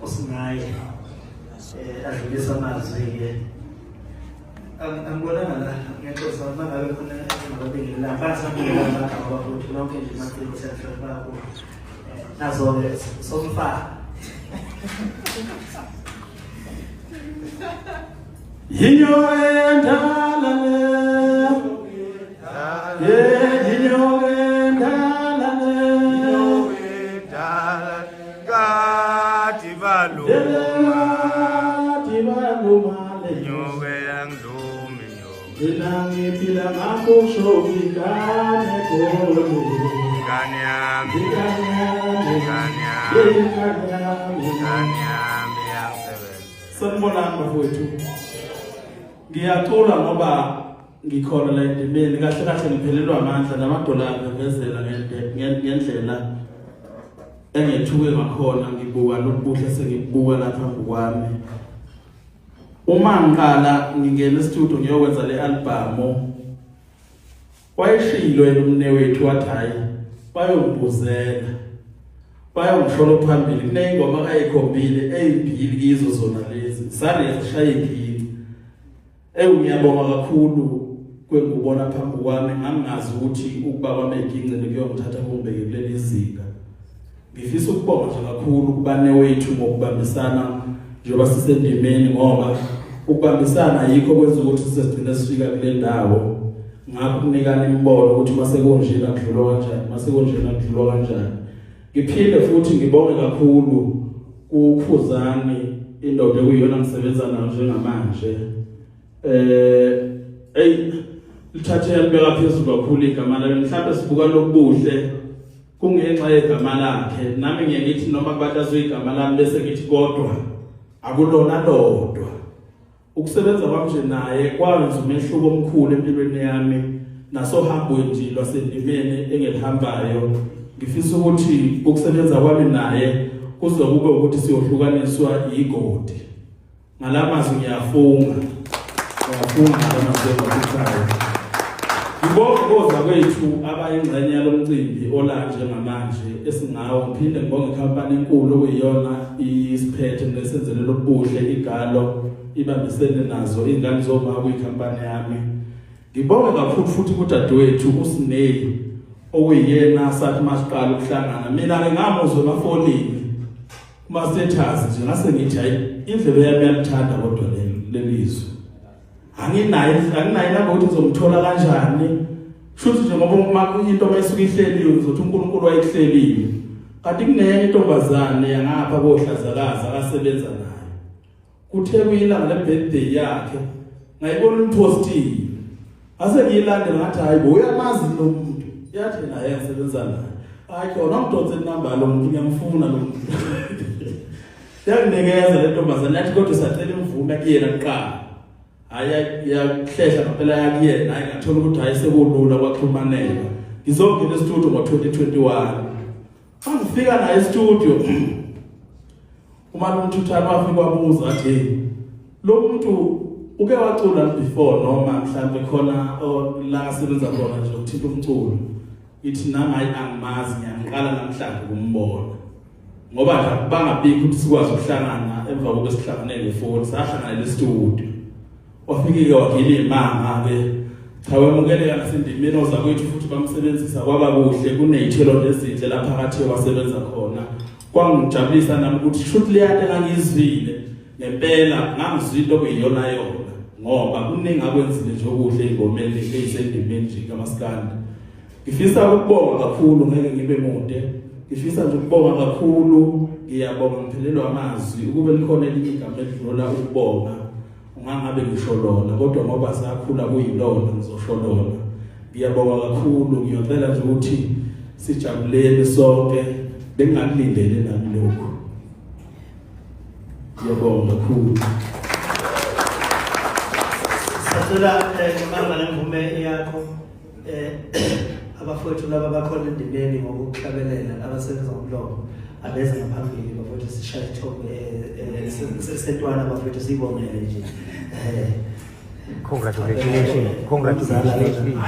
usingaye adlulisa amazwi-ke angibonanga la ngentosa uma ngabe khona engababingelela basamukela amagama bafuthi lonke nje maciko siyahlola bakho nazo-ke somfana Inyoka endala le inyoka endala le Kati baluma nyobe yangdumi nyobe Ngiphila ngakushovikane kolo kanyami yangisebenza sanibonani bafowethu ngiyacula ngoba ngikhona la endimeni kahle kahle ngiphelelwa amandla namadollar avezela ngendlela engethuke ngakhona ngibuka lokubuhle sengikubuka lapha phambi kwami uma ngiqala ngingena e-studio ngiyokwenza le album wayeshilo yena umnewethu wathi hayi bayongibuzela bayongishola phambili kuneyingoma ayikhombile ezimbili kizo zona lezi sare zishaya imbili ngiyabonga kakhulu kwengubona phambi kwami ngangazi ukuthi ukuba kwami eginqile kuyongithatha kumbeke kuleli zinga ngifisa ukubonga nje kakhulu kubanewethu ngokubambisana njengoba sisendimeni ngoba ukubambisana yikho kwenza ukuthi sizigcine sifika kule ndawo ngakho kunikana imbono ukuthi mase konjena kudlulwa kanjani mase konjena kudlulwa kanjani ngiphinde futhi ngibonge kakhulu kuKhuzani indoda ekuyiyona ngisebenza nayo njengamanje lithathe yalibeka phezulu kakhulu igama lakhe mhlawumbe sibuka lokubuhle kungenxa yegama lakhe nami ngiyithi noma kubathazo igama lami bese ngithi kodwa akulona lodwa ukusebenza kwami nje naye kwenza umehluko omkhulu empilweni yami nasohambo nje lwasendimeni engelihambayo ngifisa ukuthi ukusebenza kwami naye kuzokube ukuthi siyohlukaniswa igodi ngalamazwi ngiyafunga ngamazwi ngibonga kwethu abayingxenye yalomcimbi olanje ngamanje esingawo ngiphinde ngibonge ikhampani enkulu okuyiyona isiphethe nesenzelelo obuhle igalo ibambisene nazo ingane zoma kuyikhampani yami ngibonga kakhulu futhi kudadewethu uSineli okuyiyena sathi masiqala ukuhlangana mina ke ngamuzwe mafonini kuma status nje ngase ngithi hayi indlebe yami yalithanda kodwa lelizwe anginayo nabo ukuthi ngizomthola kanjani futhi nje ngoba uma into mayisuka ihleliwe ngizothi uNkulunkulu wayihlelile kanti kunenye intombazane yangapha kohlazakaza akasebenza naye kuthe kuyilanga le-birthday yakhe ngayibona umpositive ase ngiyilandela ngathi hayi bo uyamazi lo muntu yathi naye yasebenza naye hayi khona ngidonse inamba lo muntu ngiyamfuna lo muntu yanginikeza le ntombazane yathi kodwa sacela imvume kuyena kuqala hayi yahlehla ngempela yakuyena hayi ngathola ukuthi hayi sekulula kwaxhumanela ngizongena e-studio ngo-2021 angifika naye e-studio uma uMthuthana wafika wabuza athi lo muntu uke wacula before noma mhlawumbe khona la asebenza khona nje ukuthinta umculo ithi nami hayi angimazi ngiyaqala namhlanje kumbona ngoba nje bangabikho ukuthi sikwazi ukuhlangana emva kokuba sihlanganele ngefoni sahlangana le-studio wafike wagila imanga-ke cha wemukeleka nasendimeni ozakwethu futhi bamsebenzisa kwaba kuhle kuney'thelo ezinhle lapha phakathi wasebenza khona kwangijabulisa nami ukuthi shuthi leyanta engangiyizwile ngempela ngangizwa into okuyiyona yona ngoba kuningi akwenzile nje okuhle ey'ngomeni ey'sendimeni nje kaMaskandi ngifisa ukubonga kakhulu ngeke ngibe mude ngifisa nje ukubonga kakhulu ngiyabonga ngiphelelwa amazwi ukube likhona elinye igama elidlula ukubonga ungangabe ngisho lona kodwa ngoba sakhula kuyilona ngizosho lona ngiyabonga kakhulu ngiyocela nje ukuthi sijabulele sonke bengingakulindele nami lokho ngiyabonga kakhulu sacela ngibamba nemvume yakho abafowethu laba bakhona endimeni ngokuhlabelela abasebenza ngomlomo abeze ngaphambili bafowethu sishaya ithombe sentwana bafowethu sibongele nje Congratulations.